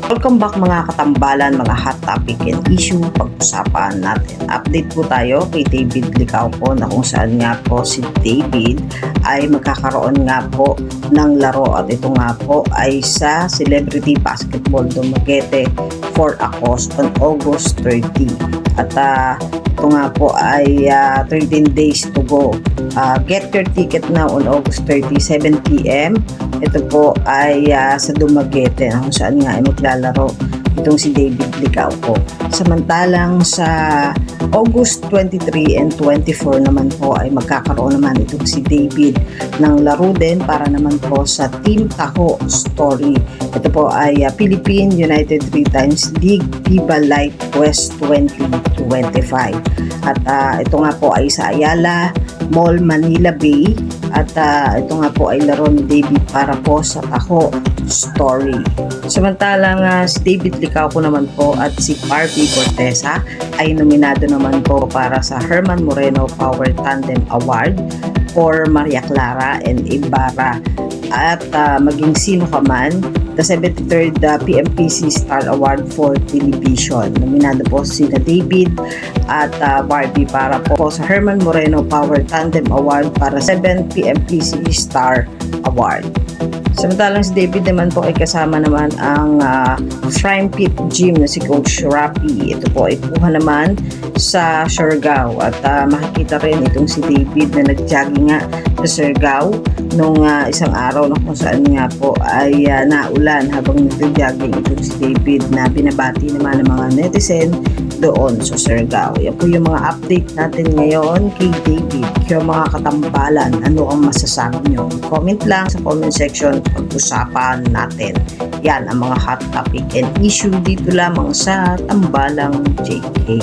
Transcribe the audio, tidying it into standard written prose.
Welcome back mga katambalan, mga hot topic and issue pag-usapan natin. Update po tayo kay David Licao po na kung saan nga po si David ay magkakaroon nga po ng laro at ito nga po ay sa Celebrity Basketball Dumaguete for a cause on August 30. At ito nga po ay 13 days to go. Get your ticket now on August 30, 7 p.m. Ito po ay sa Dumaguete kung saan nga ay maglalaro itong si David Licao po. Samantalang sa August 23 and 24 naman po ay magkakaroon naman itong si David ng laro din para naman po sa Team Taho Story. Ito po ay Philippine United 3 Times League FIBA Light West 2025. At ito nga po ay sa Ayala Mall, Manila Bay. At ito nga po ay laro ni David para po sa Taho Story. Samantalang si David Licao po naman po at si Barbie Cortesa ay nominado naman po para sa Herman Moreno Power Tandem Award for Maria Clara and Ibarra. At maging sino ka man, the 73rd PMPC Star Award for Television. Nominado po sina David at Barbie para po sa Herman Moreno Power Tandem Award para 7th PMPC Star Award. Samantalang si David naman po ay kasama naman ang Prime Pit Gym na si Coach Rapi. Ito po ay kuha naman sa Siargao at makikita rin itong si David na nag-jogging nga sa Siargao nung isang araw na kung saan nga po ay naulan habang nag-jogging itong si David na binabati naman ng mga netizen doon sa Siargao. Yan po yung mga update natin ngayon kay David. Kaya mga katambalan, ano ang masasabi nyo? Comment lang sa comment section, pag-usapan natin. Yan ang mga hot topic and issue dito lamang sa Tambalang JK.